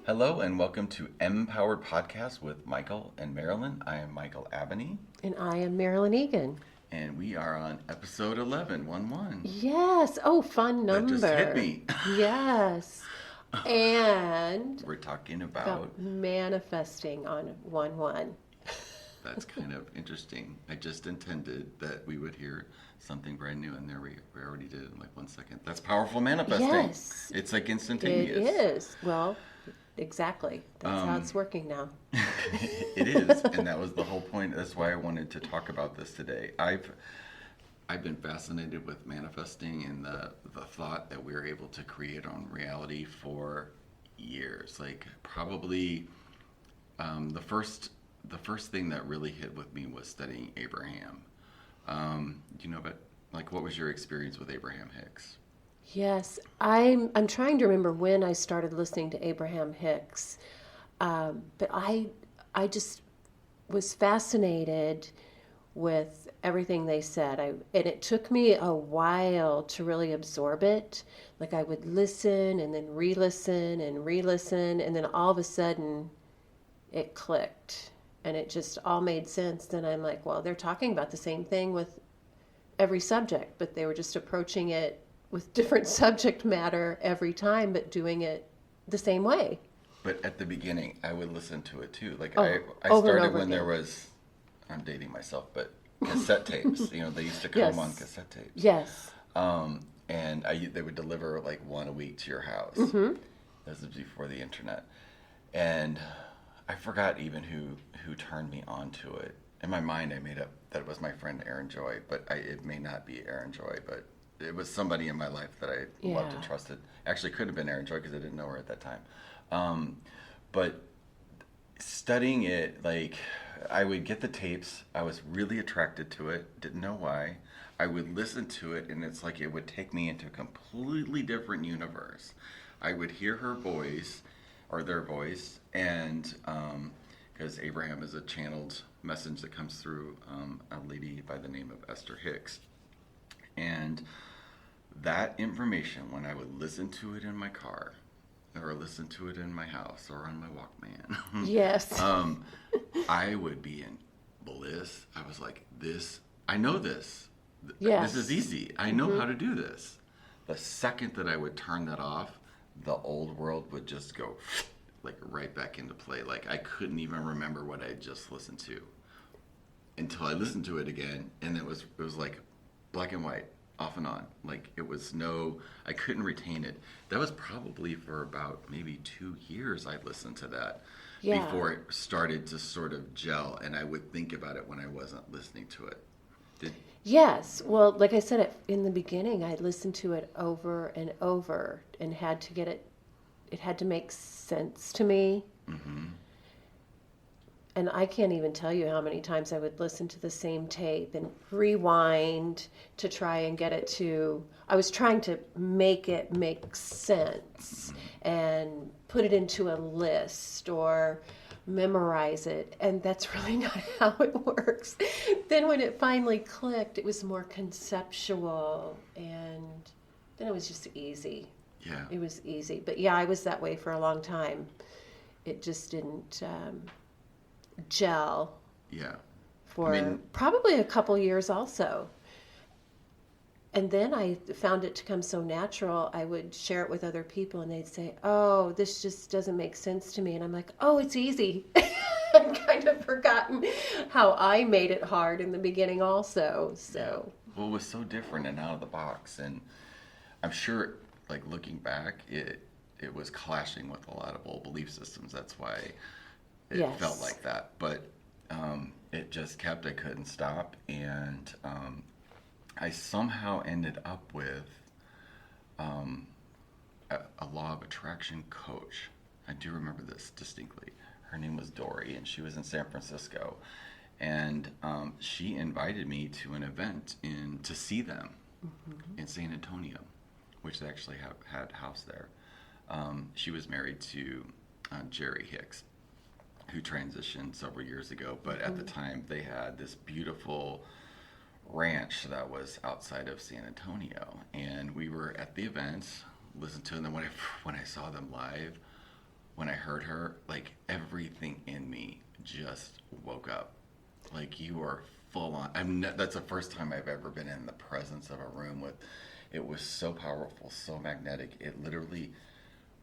Hello and welcome to M-Powered Podcast with Michael and Marilyn. I am Michael Abney. And I am Marilyn Egan. And we are on episode 11, 1-1. Yes. Oh, fun number. That just hit me. Yes. And we're talking about manifesting on 1-1. That's kind of interesting. I just intended that we would hear something brand new, and there we already did in like 1 second. That's powerful manifesting. Yes. It's like instantaneous. It is. Well, exactly. That's how it's working now. It is, and that was the whole point. That's why I wanted to talk about this today. I've been fascinated with manifesting and the thought that we're able to create our own reality for years. Like probably the first thing that really hit with me was studying Abraham. Do you know about, like, what was your experience with Abraham Hicks? Yes, I'm trying to remember when I started listening to Abraham Hicks, but I just was fascinated with everything they said. And it took me a while to really absorb it. Like I would listen and then re-listen and re-listen, and then all of a sudden it clicked and it just all made sense. Then I'm like, well, they're talking about the same thing with every subject, but they were just approaching it with different subject matter every time, but doing it the same way. But at the beginning, I would listen to it too. Like I started when there was, I'm dating myself, but cassette tapes. You know, they used to come Yes. on cassette tapes. Yes. And they would deliver like one a week to your house. Mm-hmm. This was before the internet. And I forgot even who turned me on to it. In my mind, I made up that it was my friend Aaron Joy, but it may not be Aaron Joy, but it was somebody in my life that I loved and trusted. Actually, could have been Aaron Joy because I didn't know her at that time. But studying it, like, I would get the tapes. I was really attracted to it. Didn't know why. I would listen to it, and it's like it would take me into a completely different universe. I would hear her voice, or their voice, and because Abraham is a channeled message that comes through a lady by the name of Esther Hicks. And that information, when I would listen to it in my car, or listen to it in my house, or on my Walkman, Yes. I would be in bliss. I was like, I know this. Yes. This is easy. I know how to do this. The second that I would turn that off, the old world would just go like right back into play. Like I couldn't even remember what I just listened to until I listened to it again, and it was like black and white, off and on. Like I couldn't retain it. That was probably for about maybe 2 years I listened to that before it started to sort of gel, and I would think about it when I wasn't listening to it. Yes. Well, like I said, in the beginning, I listened to it over and over and had to get it. It had to make sense to me. Mm-hmm. And I can't even tell you how many times I would listen to the same tape and rewind to try and get it to. I was trying to make it make sense and put it into a list or memorize it, and that's really not how it works. Then when it finally clicked, it was more conceptual, and then it was just easy. Yeah. It was easy. But yeah, I was that way for a long time. It just didn't gel. Yeah. For probably a couple years also. And then I found it to come so natural, I would share it with other people and they'd say, oh, this just doesn't make sense to me. And I'm like, oh, it's easy. I'd kind of forgotten how I made it hard in the beginning also. So. Well, it was so different and out of the box. And I'm sure, like, looking back, it was clashing with a lot of old belief systems. That's why it felt like that. But it just kept, I couldn't stop. And I somehow ended up with a law of attraction coach. I do remember this distinctly. Her name was Dory, and she was in San Francisco. And she invited me to an event to see them in San Antonio, which they actually had a house there. She was married to Jerry Hicks, who transitioned several years ago. But at the time, they had this beautiful ranch that was outside of San Antonio, and we were at the event, listened to them. When I saw them live, when I heard her, like everything in me just woke up. Like you are full on. That's the first time I've ever been in the presence of a room with. It was so powerful, so magnetic. It literally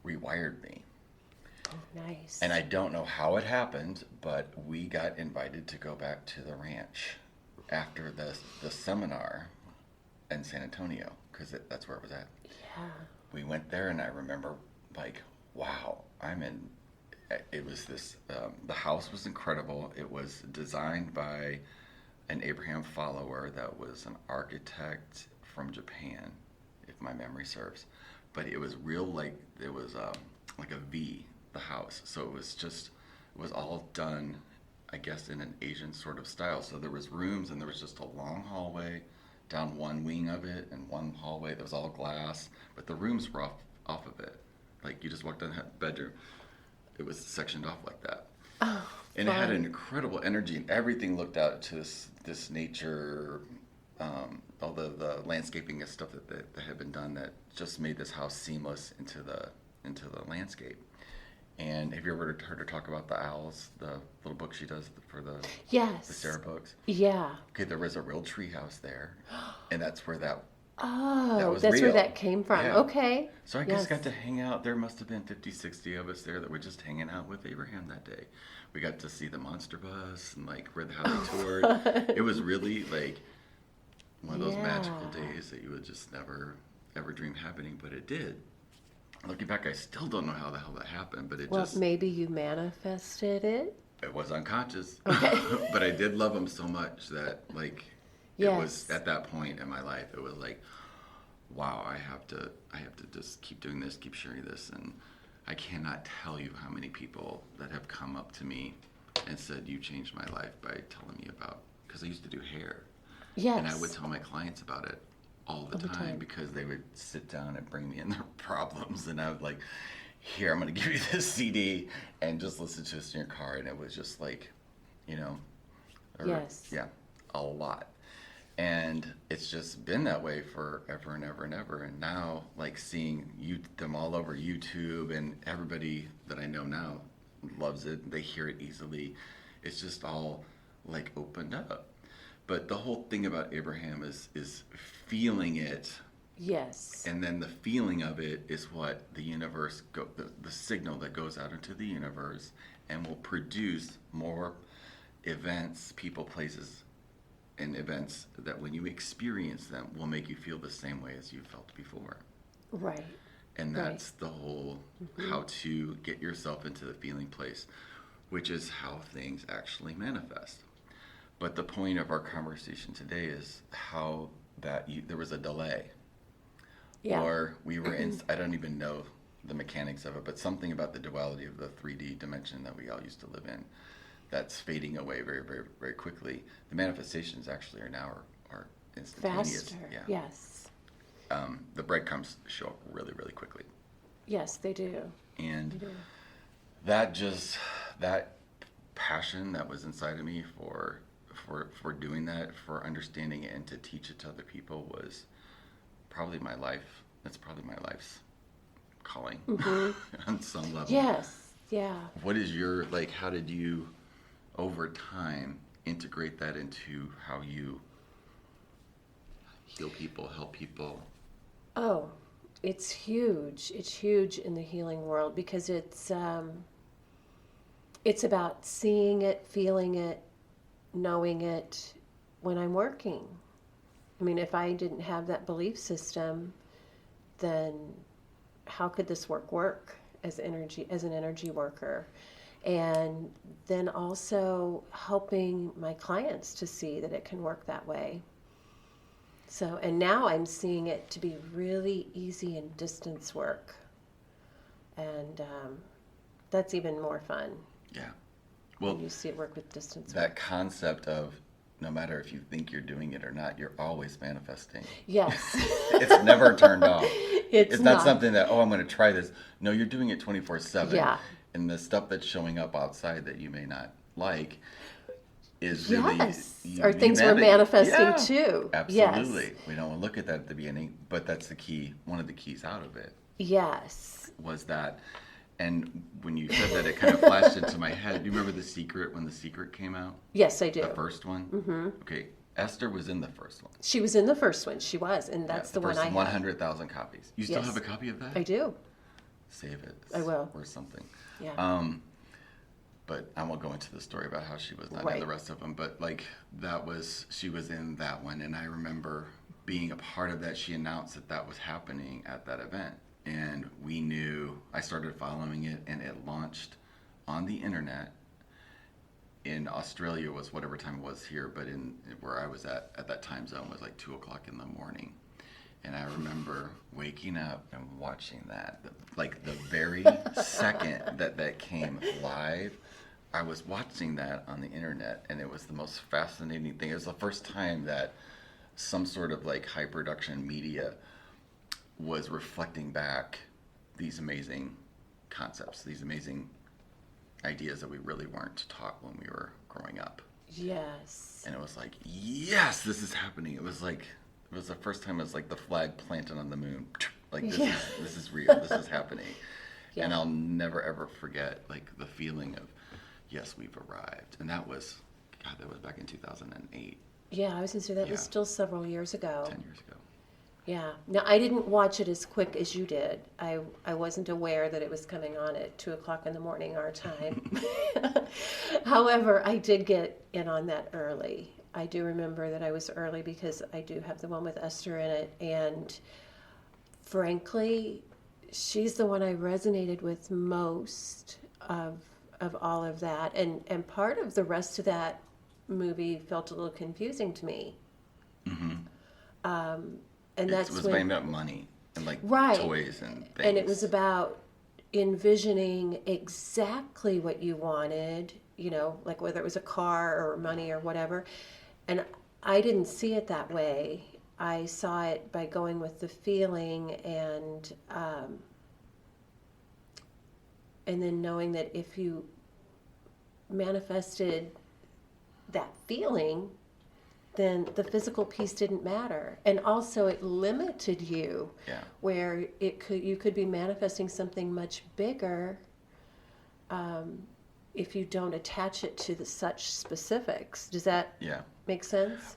rewired me. Oh, nice. And I don't know how it happened, but we got invited to go back to the ranch after the seminar in San Antonio, because that's where it was at. Yeah. We went there, and I remember, like, wow, it was this, the house was incredible. It was designed by an Abraham follower that was an architect from Japan, if my memory serves. But it was real, like, it was like a V, the house. So it was all done, I guess, in an Asian sort of style. So there was rooms, and there was just a long hallway down one wing of it, and one hallway that was all glass, but the rooms were off of it. Like, you just walked in the bedroom, it was sectioned off like that. Oh, and It had an incredible energy, and everything looked out to this nature, all the landscaping and stuff that had been done that just made this house seamless into the landscape. And have you ever heard her talk about the owls, the little book she does for the yes. the Sarah books? Yeah. Okay, there was a real tree house there, and that's where that Oh, was that's real. where that came from. Yeah. Okay. So I just got to hang out. There must have been 50, 60 of us there that were just hanging out with Abraham that day. We got to see the monster bus and like where how they toured. It was really like one of those magical days that you would just never ever dream happening, but it did. Looking back, I still don't know how the hell that happened, but maybe you manifested it. It was unconscious. Okay. But I did love him so much that like it was at that point in my life, it was like, wow, I have to just keep doing this, keep sharing this. And I cannot tell you how many people that have come up to me and said, you changed my life by telling me about, because I used to do hair. Yes. And I would tell my clients about it all the time because they would sit down and bring me in their problems, and I would like, here, I'm going to give you this CD and just listen to this in your car. And it was just like, yes. Yeah, a lot. And it's just been that way forever and ever and ever. And now, like, seeing them all over YouTube, and everybody that I know now loves it. They hear it easily. It's just all like opened up. But the whole thing about Abraham is feeling it. Yes. And then the feeling of it is what the universe, the signal that goes out into the universe and will produce more events, people, places, and events that when you experience them will make you feel the same way as you felt before. Right. And that's the whole how to get yourself into the feeling place, which is how things actually manifest. But the point of our conversation today is how that there was a delay. Yeah. Or we were in, I don't even know the mechanics of it, but something about the duality of the 3D dimension that we all used to live in that's fading away very, very, very quickly. The manifestations actually are instantaneous. Faster, yeah. Yes. The breadcrumbs show up really, really quickly. Yes, they do. And that passion that was inside of me for doing that, for understanding it and to teach it to other people was probably my life. That's probably my life's calling on some level. Yes. Yeah. What is your, like, how did you over time integrate that into how you heal people, help people? Oh, it's huge. It's huge in the healing world because it's about seeing it, feeling it, knowing it when I'm working. I mean, if I didn't have that belief system, then how could this work as an energy worker? And then also helping my clients to see that it can work that way. So, and now I'm seeing it to be really easy in distance work. And that's even more fun. Yeah. Well, when you see it work with distance that work. concept of no matter if you think you're doing it or not, you're always manifesting. Yes. It's never turned off. It's not something that, I'm going to try this. No, you're doing it 24/7. Yeah. And the stuff that's showing up outside that you may not like is really... Yes. Or things we're manifesting too. Absolutely. Yes. We don't look at that at the beginning, but that's the key. One of the keys out of it Yes. was that And when you said that, it kind of flashed into my head. Do you remember The Secret, when The Secret came out? Yes, I do. The first one? Mm-hmm. Okay, Esther was in the first one. She was in the first one. She was, and that's the one I have. 100,000 copies. You still have a copy of that? I do. Save it. I will. Or something. Yeah. But I won't go into the story about how she was not Right. in the rest of them. But like she was in that one, and I remember being a part of that. She announced that was happening at that event, and we knew. I started following it, and it launched on the internet. In Australia was whatever time it was here, but in where I was at that time zone was like 2:00 in the morning. And I remember waking up and watching that. Like the very second that came live, I was watching that on the internet, and it was the most fascinating thing. It was the first time that some sort of like high production media was reflecting back these amazing concepts, these amazing ideas that we really weren't taught when we were growing up. Yes. And it was like, yes, this is happening. It was the first time it was like the flag planted on the moon. Like this is real. This is happening. Yeah. And I'll never ever forget like the feeling of, yes, we've arrived. And that was back in 2008. Yeah, I was going to say that was still several years ago. 10 years ago. Yeah. Now, I didn't watch it as quick as you did. I wasn't aware that it was coming on at 2:00 in the morning our time. However, I did get in on that early. I do remember that I was early because I do have the one with Esther in it. And frankly, she's the one I resonated with most of all of that. And part of the rest of that movie felt a little confusing to me. Mm-hmm. And it was about money and like toys and things. And it was about envisioning exactly what you wanted, like whether it was a car or money or whatever. And I didn't see it that way. I saw it by going with the feeling and then knowing that if you manifested that feeling, then the physical piece didn't matter. And also it limited you where you could be manifesting something much bigger if you don't attach it to such specifics. Does that make sense?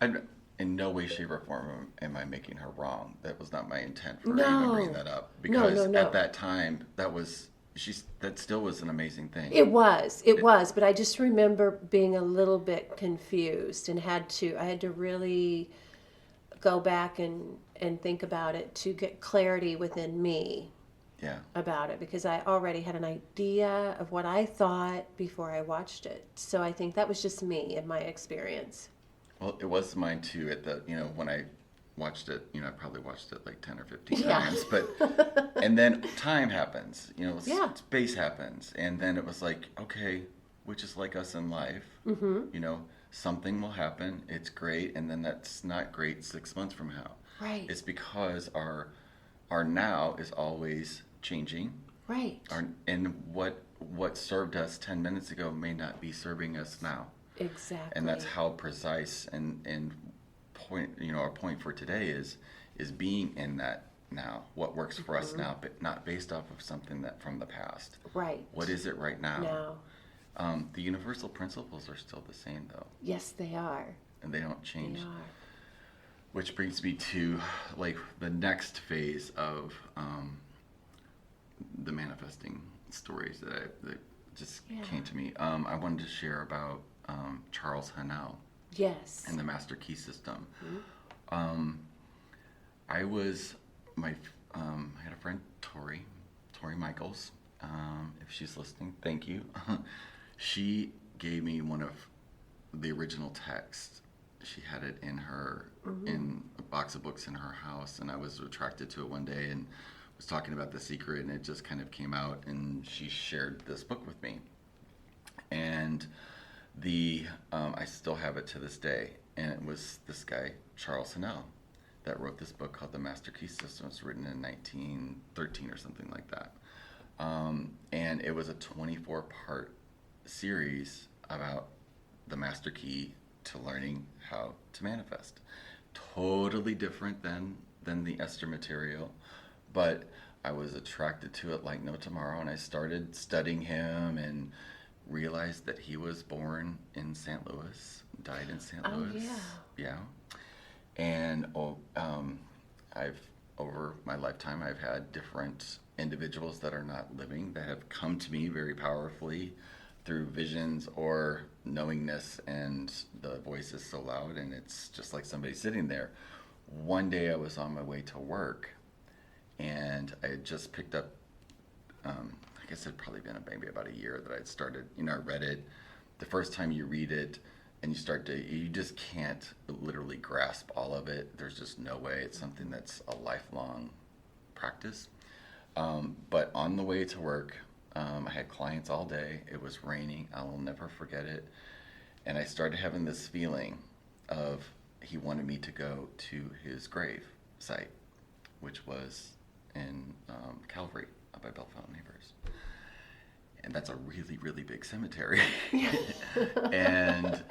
In no way, shape, or form am I making her wrong. That was not my intent for even bringing that up. Because at that time, that still was an amazing thing. It was, but I just remember being a little bit confused and I had to really go back and think about it to get clarity within me about it, because I already had an idea of what I thought before I watched it. So I think that was just me and my experience. Well, it was mine too. When I watched it, I probably watched it like 10 or 15 times, but, and then time happens, space happens. And then it was like, okay, which is like us in life, something will happen. It's great. And then that's not great 6 months from now. Right. It's because our now is always changing. Right. And what served us 10 minutes ago may not be serving us now. Exactly. And that's how precise and point, our point for today is being in that now. What works for us now, but not based off of something that from the past. Right. What is it right now? The universal principles are still the same, though. Yes, they are. And they don't change. They are. Which brings me to like the next phase of the manifesting stories that just came to me. I wanted to share about Charles Hanel. Yes. And the Master Key System. Mm-hmm. I had a friend, Tori Michaels. If she's listening, thank you. She gave me one of the original texts. She had it in in a box of books in her house, and I was attracted to it one day and was talking about The Secret, and it just kind of came out, and she shared this book with me. And I still have it to this day, and it was this guy, Charles Hanel, that wrote this book called The Master Key System. It was written in 1913 or something like that. And it was a 24-part series about the master key to learning how to manifest. Totally different than the Esther material, but I was attracted to it like no tomorrow, and I started studying him and realized that he was born in St. Louis, died in St. Oh, Louis. Yeah. And I've over my lifetime, I've had different individuals that are not living that have come to me very powerfully through visions or knowingness, and the voice is so loud, and it's just like somebody sitting there. One day I was on my way to work, and I had just picked up, I guess it had probably been maybe about a year that I'd started, I read it. The first time you read it and you just can't literally grasp all of it. There's just no way. It's something that's a lifelong practice. But on the way to work, I had clients all day. It was raining. I will never forget it. And I started having this feeling of he wanted me to go to his grave site, which was in Calvary, up by Bellefonte Neighbors. And that's a really, really big cemetery. And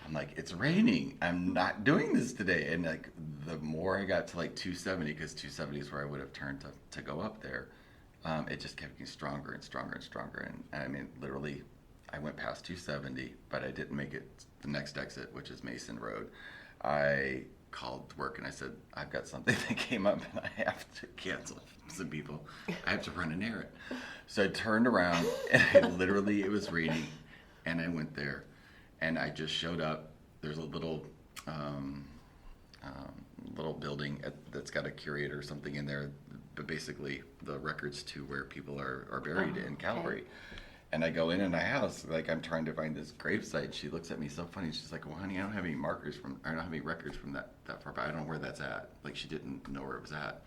I'm like, it's raining. I'm not doing this today. And like, the more I got to like 270, because 270 is where I would have turned to go up there, it just kept getting stronger and stronger and stronger. And I mean, literally, I went past 270, but I didn't make it the next exit, which is Mason Road. I called work and I said, I've got something that came up and I have to cancel some people. I have to run an errand. So I turned around and it was raining, and I went there, and I just showed up. There's a little building that's got a curator or something in there, but basically the records to where people are buried in Calvary. And I go in and I ask, like, I'm trying to find this gravesite. She looks at me so funny. She's like, well, honey, I don't have any records from that far, but I don't know where that's at. Like, she didn't know where it was at.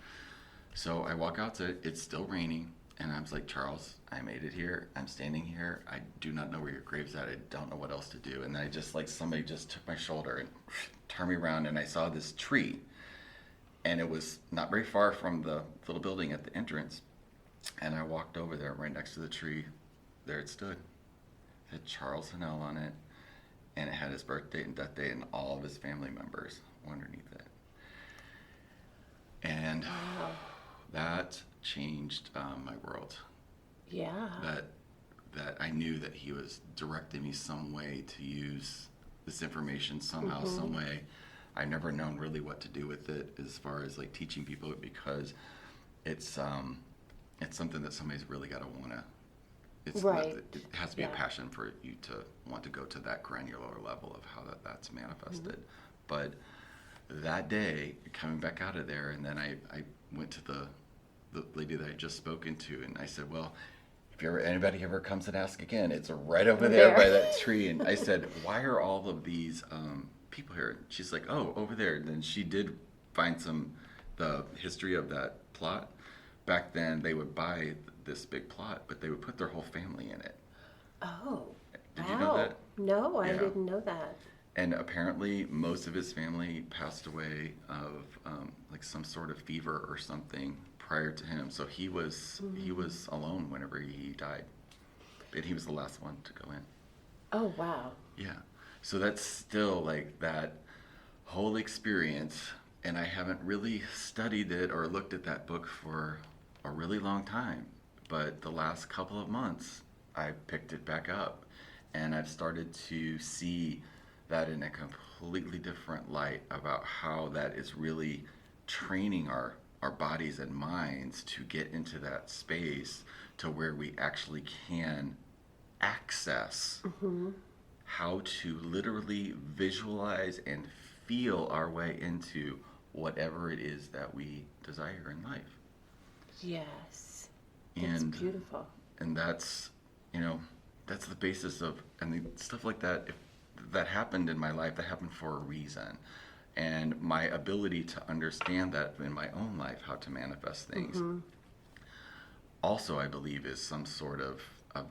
So I walk out to it. It's still raining. And I was like, Charles, I made it here. I'm standing here. I do not know where your grave's at. I don't know what else to do. And I just, like, somebody just took my shoulder and turned me around, and I saw this tree. And it was not very far from the little building at the entrance. And I walked over there right next to the tree. There it stood. It had Charles Hannell on it, and it had his birth date and death date and all of his family members underneath it. And that changed my world. Yeah. That I knew that he was directing me some way to use this information somehow, some way. I've never known really what to do with it as far as like teaching people, because it's something that somebody's really got to want to. It has to be a passion for you to want to go to that granular level of how that's manifested. But that day, coming back out of there, and then I went to the lady that I just spoken to, and I said, well, if anybody ever comes and asks again, it's right over there by that tree. And I said, why are all of these people here? She's like, oh, over there. And then she did find the history of that plot. Back then, they would buy this big plot, but they would put their whole family in it. Oh, Did you know that? No, I didn't know that. And apparently, most of his family passed away of like some sort of fever or something prior to him. So he was alone whenever he died, and he was the last one to go in. Oh, wow. Yeah. So that's still like that whole experience, and I haven't really studied it or looked at that book for a really long time. But the last couple of months, I picked it back up, and I've started to see that in a completely different light about how that is really training our bodies and minds to get into that space to where we actually can access how to literally visualize and feel our way into whatever it is that we desire in life. Yes. That's beautiful. And that's, that's the basis of, and stuff like that, if that happened in my life, that happened for a reason. And my ability to understand that in my own life, how to manifest things, also I believe is some sort of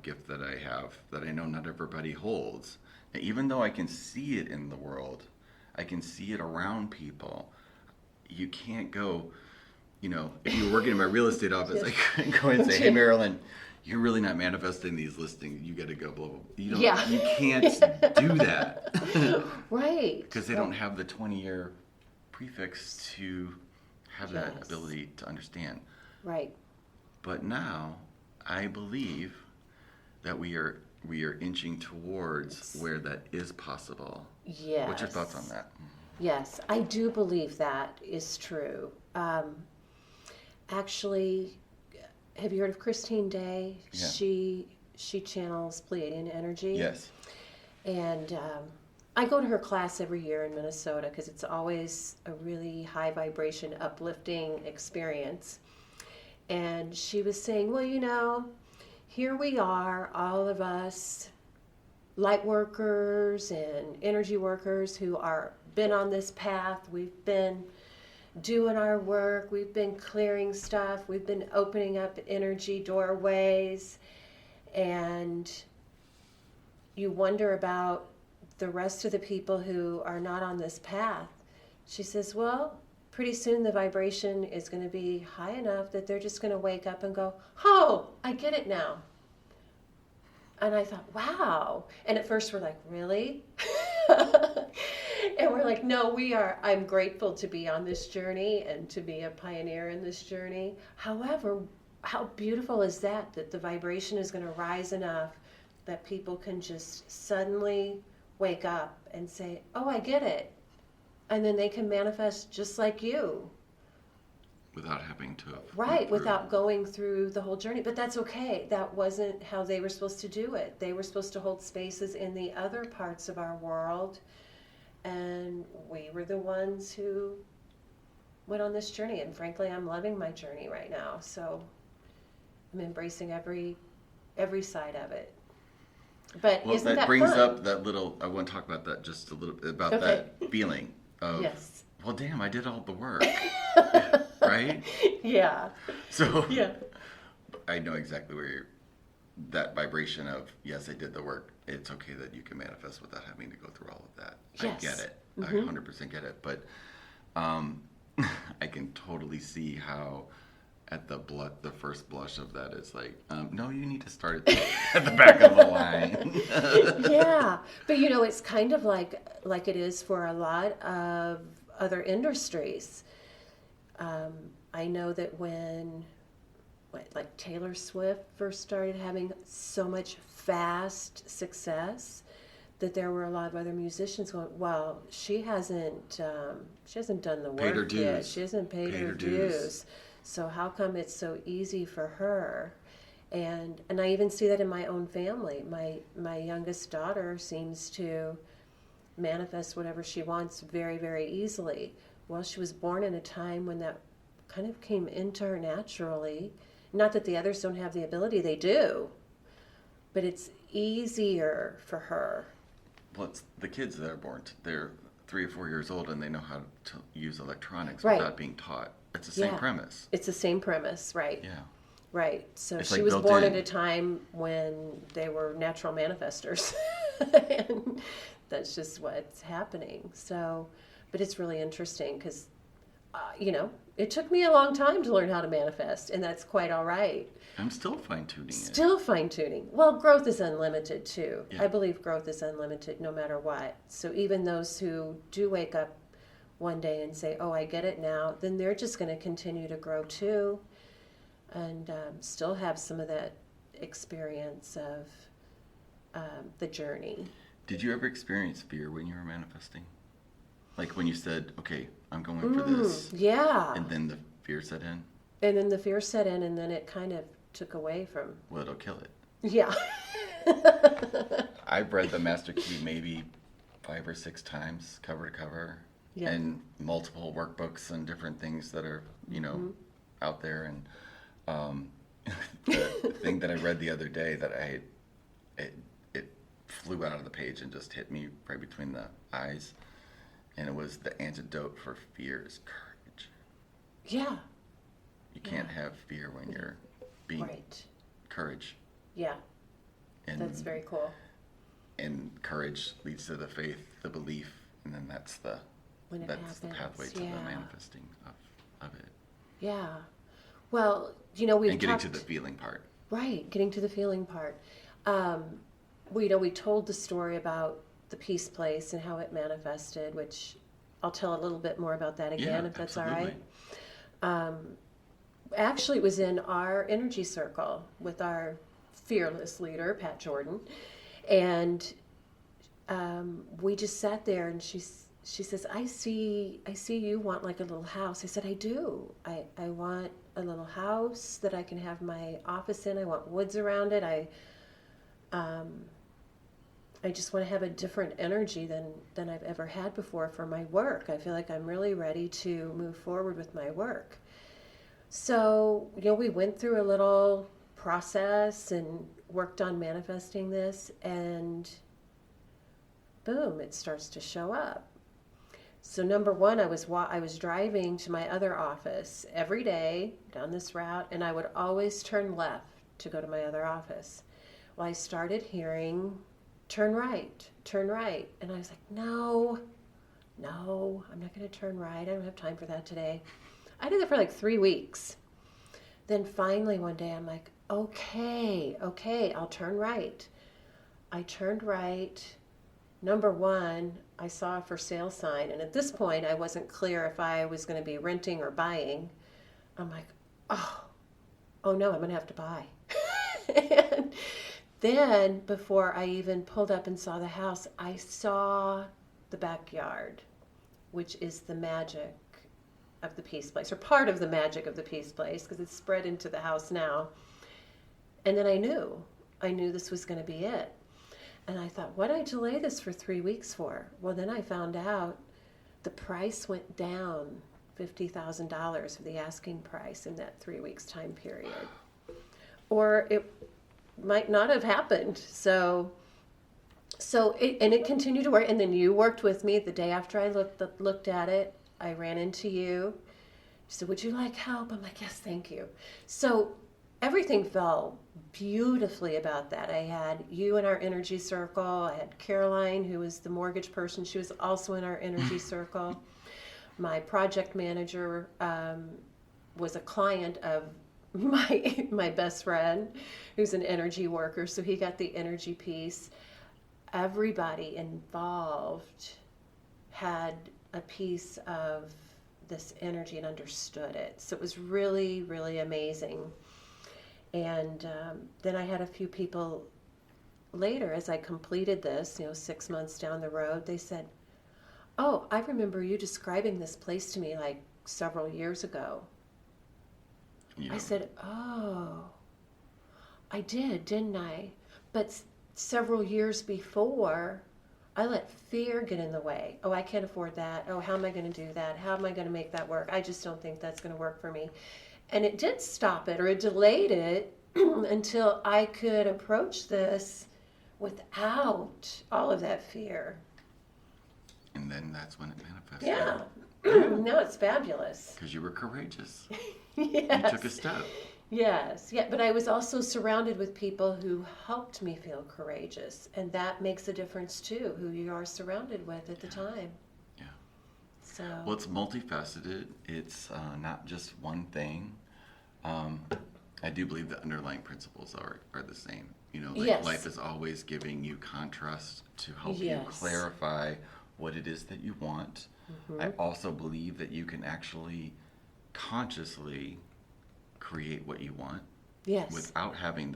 gift that I have that I know not everybody holds. And even though I can see it in the world, I can see it around people, you can't go, if you were working in my real estate office, I couldn't go and say, hey, Marilyn, you're really not manifesting these listings. You got to go, blah, blah, blah. You can't do that. Right. Because they don't have the 20-year prefix to have that ability to understand. Right. But now I believe that we are inching towards where that is possible. Yes. What's your thoughts on that? Yes, I do believe that is true. Actually, have you heard of Christine Day? Yeah. She channels Pleiadian energy. Yes. And I go to her class every year in Minnesota because it's always a really high vibration, uplifting experience. And she was saying, well, here we are, all of us light workers and energy workers who are been on this path. We've been doing our work. We've been clearing stuff. We've been opening up energy doorways. And you wonder about the rest of the people who are not on this path. She says, well, pretty soon the vibration is going to be high enough that they're just going to wake up and go, oh, I get it now. And I thought, wow. And at first we're like, really? And we're like, no, I'm grateful to be on this journey and to be a pioneer in this journey. However, how beautiful is that the vibration is going to rise enough that people can just suddenly wake up and say, oh, I get it. And then they can manifest just like you. Without having to. Right, without going through the whole journey. But that's okay. That wasn't how they were supposed to do it. They were supposed to hold spaces in the other parts of our world. And we were the ones who went on this journey. And frankly, I'm loving my journey right now. So I'm embracing every side of it. But well, isn't that brings fun? up that little. I want to talk about that just a little bit about that feeling of. Yes. Well, damn, I did all the work, right? Yeah. So. Yeah. I know exactly where that vibration of yes, I did the work. It's okay that you can manifest without having to go through all of that. Yes. I get it. Mm-hmm. I 100% get it. But I can totally see how. At the first blush of that is like, no, you need to start at the back of the line. Yeah, but it's kind of like it is for a lot of other industries. I know that when Taylor Swift first started having so much fast success, that there were a lot of other musicians going, well, she hasn't done the Paid her work dues. yet. She hasn't paid her dues. So how come it's so easy for her? And I even see that in my own family. My youngest daughter seems to manifest whatever she wants very, very easily. Well, she was born in a time when that kind of came into her naturally. Not that the others don't have the ability, they do. But it's easier for her. Well, it's the kids that are born. They're 3 or 4 years old and they know how to use electronics Right. without being taught. It's the same premise. It's the same premise, right? Yeah. Right. So It's she like was built born in. at a time when they were natural manifestors. And that's just what's happening. So, but it's really interesting because, it took me a long time to learn how to manifest, and that's quite all right. I'm still fine-tuning it. Still fine-tuning. Well, growth is unlimited, too. Yeah. I believe growth is unlimited no matter what. So even those who do wake up one day and say, oh, I get it now, then they're just going to continue to grow, too, and still have some of that experience of the journey. Did you ever experience fear when you were manifesting? Like when you said, okay, I'm going for this. Yeah. And then the fear set in? And then the fear set in, and then it kind of took away from... Well, it'll kill it. Yeah. I've read the Master Key maybe 5 or 6 times, cover to cover. Yeah. And multiple workbooks and different things that are, out there. And the thing that I read the other day that it flew out of the page and just hit me right between the eyes. And it was the antidote for fear is courage. Yeah. You can't have fear when you're being Right. courage. Yeah. And, That's very cool. And courage leads to the faith, the belief, and then that's the Happens, the pathway to yeah. the manifesting of it. Yeah. Well, we've and getting talked... to the feeling part. Right, getting to the feeling part. We told the story about the Peace Place and how it manifested, which I'll tell a little bit more about that again, if that's absolutely. all right. Actually, it was in our energy circle with our fearless leader, Pat Jordan. And we just sat there, and she says, I see you want like a little house. I said, I do. I want a little house that I can have my office in. I want woods around it. I just want to have a different energy than I've ever had before for my work. I feel like I'm really ready to move forward with my work. So, we went through a little process and worked on manifesting this, and boom, it starts to show up. So number one, I was driving to my other office every day down this route, and I would always turn left to go to my other office. Well, I started hearing, turn right, and I was like, no, I'm not going to turn right. I don't have time for that today. I did that for like 3 weeks. Then finally one day I'm like, okay, I'll turn right. I turned right. Number one, I saw a for sale sign, and at this point I wasn't clear if I was going to be renting or buying. I'm like, oh no, I'm going to have to buy. And then before I even pulled up and saw the house, I saw the backyard, which is the magic of the Peace Place, or part of the magic of the Peace Place, because it's spread into the house now. And then I knew this was going to be it. And I thought, what did I delay this for 3 weeks for? Well, then I found out the price went down $50,000 for the asking price in that 3 weeks time period. Or it might not have happened. So it continued to work. And then you worked with me the day after I looked at it. I ran into you. You said, would you like help? I'm like, yes, thank you. So everything fell beautifully about that. I had you in our energy circle. I had Caroline, who was the mortgage person. She was also in our energy circle. My project manager was a client of my best friend, who's an energy worker, so he got the energy piece. Everybody involved had a piece of this energy and understood it. So it was really, really amazing. And then I had a few people later, as I completed this, 6 months down the road, they said, oh, I remember you describing this place to me like several years ago. Yeah. I said, oh, I did, didn't I? But several years before, I let fear get in the way. Oh, I can't afford that. Oh, how am I going to do that? How am I going to make that work? I just don't think that's going to work for me. And it did stop it, or it delayed it until I could approach this without all of that fear. And then that's when it manifested. Yeah. No, it's fabulous. Because you were courageous. Yes. You took a step. Yes. Yeah, but I was also surrounded with people who helped me feel courageous. And that makes a difference too, who you are surrounded with at the time. Yeah. So. Well, it's multifaceted. It's not just one thing. I do believe the underlying principles are the same. Yes. Life is always giving you contrast to help you Yes. clarify what it is that you want. Mm-hmm. I also believe that you can actually consciously create what you want. Yes. Without having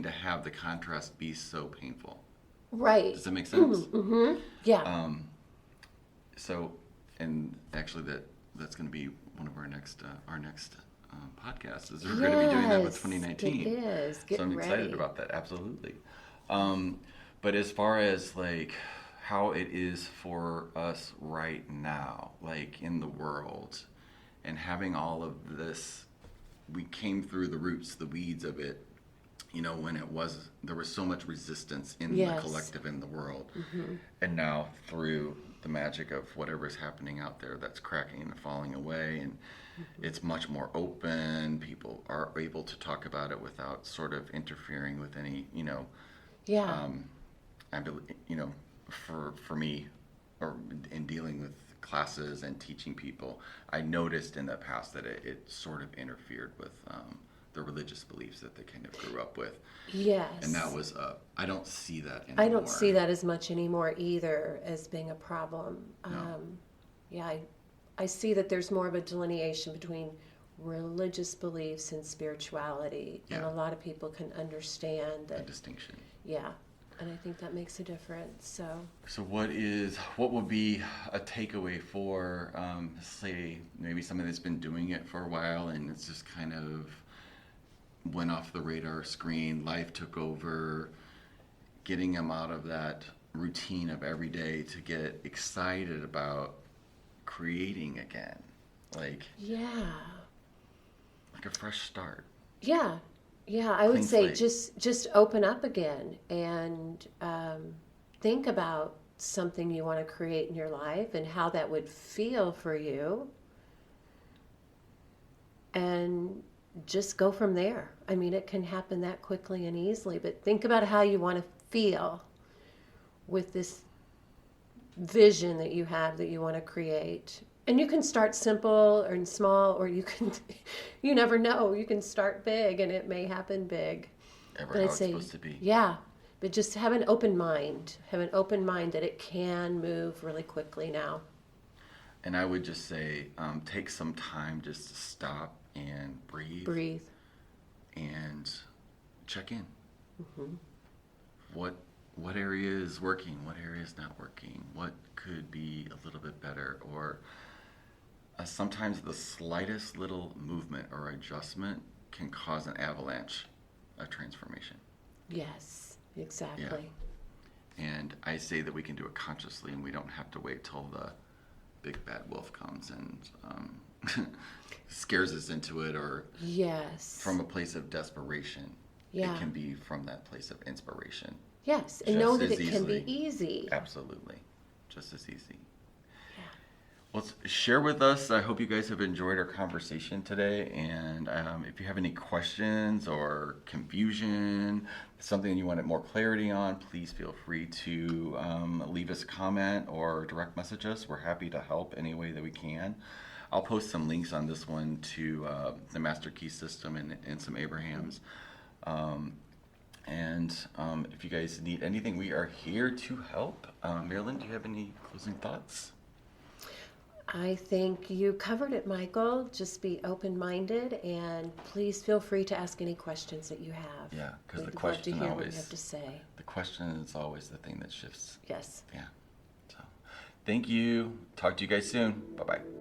to have the contrast be so painful. Right. Does that make sense? Mm-hmm. Yeah. So, and actually that's going to be one of our next podcasts. Is we're going to be doing that with 2019. It is. Get so I'm excited ready. about that. Absolutely. But as far as like how it is for us right now, like in the world, and having all of this, we came through the roots, the weeds of it, when there was so much resistance in Yes. the collective, in the world. Mm-hmm. And now through the magic of whatever's happening out there, that's cracking and falling away, and it's much more open. People are able to talk about it without sort of interfering with any, Yeah. I believe, for me, or in dealing with classes and teaching people, I noticed in the past that it sort of interfered with the religious beliefs that they kind of grew up with. Yes. And that was, I don't see that anymore. I don't see that as much anymore either as being a problem. No. Yeah, I see that there's more of a delineation between religious beliefs and spirituality. And Yeah. a lot of people can understand The that. distinction. Yeah. And I think that makes a difference. So what will be a takeaway for, say, maybe somebody that's been doing it for a while and it's just kind of went off the radar screen, life took over, getting them out of that routine of every day to get excited about creating again, like yeah. a fresh start. Yeah. Yeah, I would Clean say slate. just open up again and think about something you want to create in your life and how that would feel for you, and just go from there. I mean, it can happen that quickly and easily, but think about how you want to feel with this vision that you have that you want to create. And you can start simple or small, or you can, you never know, you can start big and it may happen big. Ever But how I'd it's say, supposed to be. yeah, but just have an open mind. Have an open mind that it can move really quickly now. And I would just say, take some time just to stop and breathe Breathe. and check in. Hmm. What area is working? What area is not working? What could be a little bit better? Or sometimes the slightest little movement or adjustment can cause an avalanche of transformation. Yes, exactly. And I say that we can do it consciously, and we don't have to wait till the big bad wolf comes and scares us into it, or Yes. from a place of desperation. Yeah. It can be from that place of inspiration. Yes, and Just know that as it can be easily. easy. Absolutely. Just as easy. Yeah. Well, share with us. I hope you guys have enjoyed our conversation today. And if you have any questions or confusion, something you wanted more clarity on, please feel free to leave us a comment or direct message us. We're happy to help any way that we can. I'll post some links on this one to the Master Key System and some Abrahams. If you guys need anything, we are here to help. Marilyn, do you have any closing thoughts? I think you covered it, Michael. Just be open-minded, and please feel free to ask any questions that you have. Yeah, because the We'd love to question hear what you always, have to say. the question is always the thing that shifts. Yes. Yeah. So, thank you. Talk to you guys soon. Bye-bye.